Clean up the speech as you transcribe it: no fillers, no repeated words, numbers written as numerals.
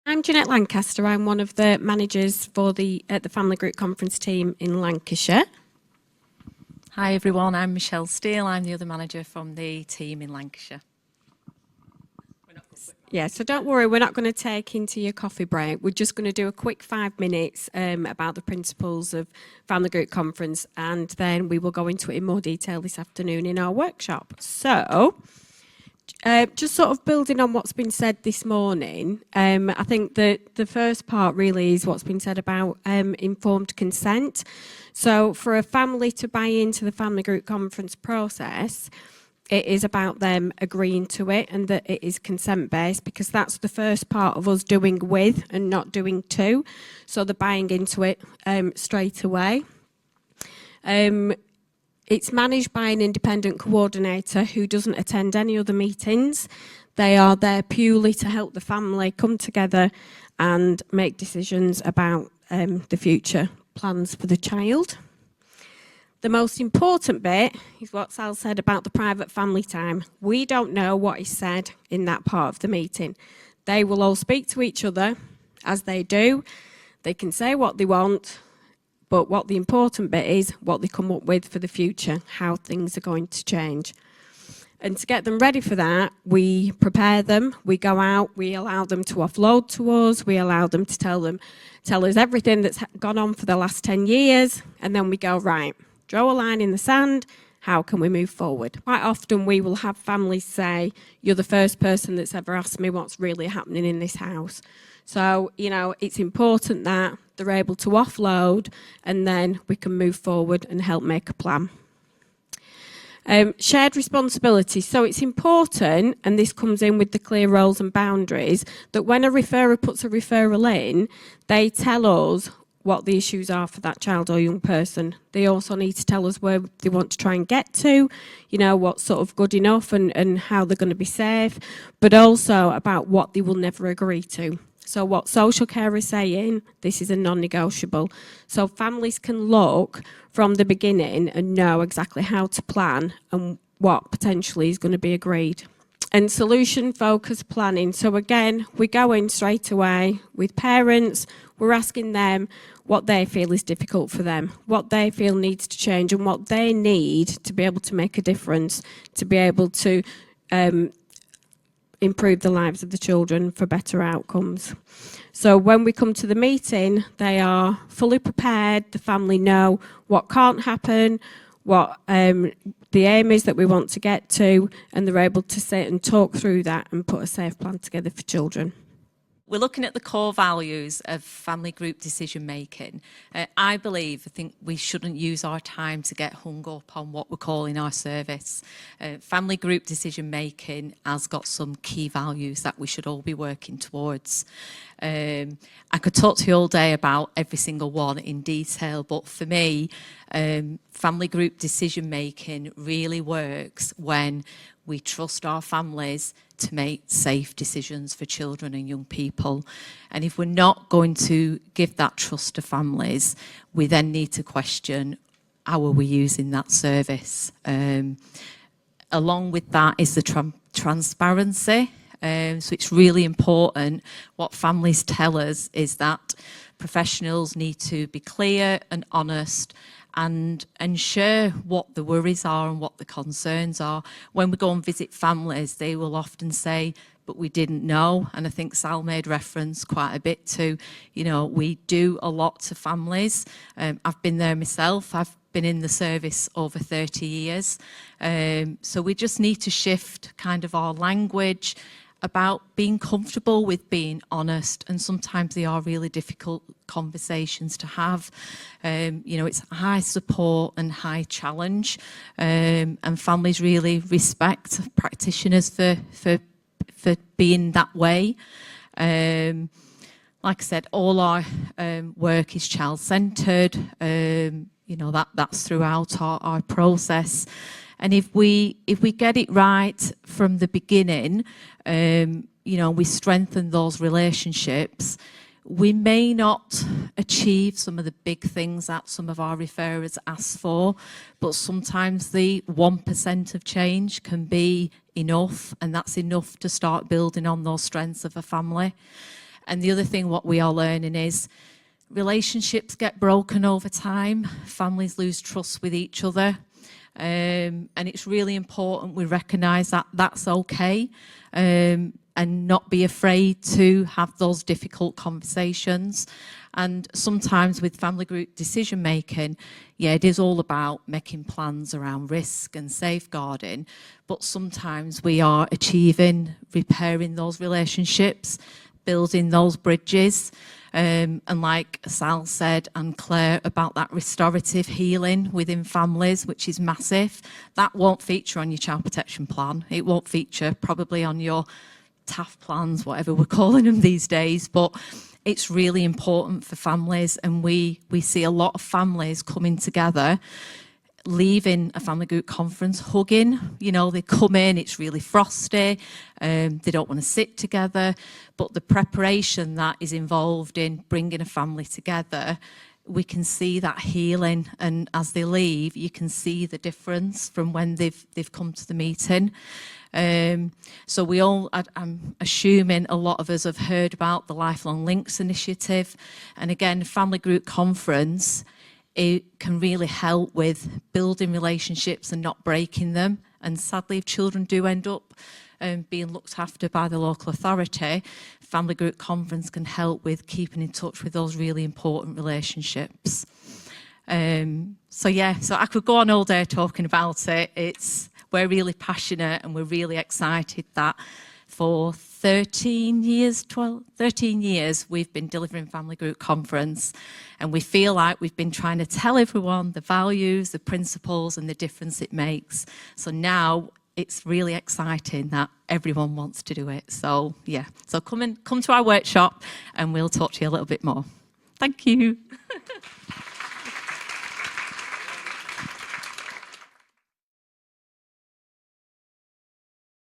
I'm Jeanette Lancaster. I'm one of the managers for the family group conference team in Lancashire. Hi everyone, I'm Michelle Steele. I'm the other manager from the team in Lancashire. Yeah, so don't worry, we're not going to take into your coffee break. We're just going to do a quick 5 minutes about the principles of family group conference, and then we will go into it in more detail this afternoon in our workshop. So, just sort of building on what's been said this morning, I think that the first part really is what's been said about informed consent. So for a family to buy into the family group conference process, it is about them agreeing to it and that it is consent-based, because that's the first part of us doing with and not doing to. So the buying into it straight away. It's managed by an independent coordinator who doesn't attend any other meetings. They are there purely to help the family come together and make decisions about the future plans for the child. The most important bit is what Sal said about the private family time. We don't know what is said in that part of the meeting. They will all speak to each other as they do. They can say what they want, but what the important bit is what they come up with for the future, how things are going to change. And to get them ready for that, we prepare them, we go out, we allow them to offload to us, we allow them to tell us everything that's gone on for the last 10 years, and then we go, right, draw a line in the sand, how can we move forward? Quite often we will have families say, you're the first person that's ever asked me what's really happening in this house. So, you know, it's important that they're able to offload and then we can move forward and help make a plan. Shared responsibility. So it's important, and this comes in with the clear roles and boundaries, that when a referrer puts a referral in, they tell us what the issues are for that child or young person. They also need to tell us where they want to try and get to, you know, what's sort of good enough and how they're going to be safe, but also about what they will never agree to. So what social care is saying, this is a non-negotiable. So families can look from the beginning and know exactly how to plan and what potentially is going to be agreed. And solution-focused planning. So again, we go in straight away with parents. We're asking them what they feel is difficult for them, what they feel needs to change, and what they need to be able to make a difference, to be able to improve the lives of the children for better outcomes. So when we come to the meeting, they are fully prepared. The family know what can't happen, what the aim is that we want to get to, and they're able to sit and talk through that and put a safe plan together for children. We're looking at the core values of family group decision making. I think we shouldn't use our time to get hung up on what we're calling our service. Family group decision making has got some key values that we should all be working towards. I could talk to you all day about every single one in detail, but for me, family group decision making really works when we trust our families to make safe decisions for children and young people. And if we're not going to give that trust to families, we then need to question, how are we using that service? Along with that is the transparency. So it's really important. What families tell us is that professionals need to be clear and honest and share what the worries are and what the concerns are. When we go and visit families, they will often say, but we didn't know. And I think Sal made reference quite a bit to, you know, we do a lot to families. I've been there myself. I've been in the service over 30 years. So we just need to shift kind of our language about being comfortable with being honest, and sometimes they are really difficult conversations to have. You know, it's high support and high challenge, and families really respect practitioners for being that way. Like I said, all our work is child-centred. You know, that's throughout our process. And if we get it right from the beginning, you know, we strengthen those relationships, we may not achieve some of the big things that some of our referrers ask for, but sometimes the 1% of change can be enough, and that's enough to start building on those strengths of a family. And the other thing what we are learning is relationships get broken over time. Families lose trust with each other. And it's really important we recognise that that's okay, and not be afraid to have those difficult conversations. And sometimes with family group decision making, yeah, it is all about making plans around risk and safeguarding, but sometimes we are achieving, repairing those relationships, building those bridges. And like Sal said, and Claire, about that restorative healing within families, which is massive. That won't feature on your child protection plan. It won't feature probably on your TAF plans, whatever we're calling them these days, but it's really important for families, and we see a lot of families coming together, leaving a family group conference hugging. You know, they come in, it's really frosty, they don't want to sit together, but the preparation that is involved in bringing a family together, we can see that healing, and as they leave, you can see the difference from when they've come to the meeting. So we all, I'm assuming a lot of us have heard about the Lifelong Links initiative, and again, family group conference, it can really help with building relationships and not breaking them. And sadly, if children do end up being looked after by the local authority, family group conference can help with keeping in touch with those really important relationships. So yeah, so I could go on all day talking about it. We're really passionate, and we're really excited that for 13 years, we've been delivering family group conference, and we feel like we've been trying to tell everyone the values, the principles, and the difference it makes. So now it's really exciting that everyone wants to do it. So yeah, so come to our workshop and we'll talk to you a little bit more. Thank you.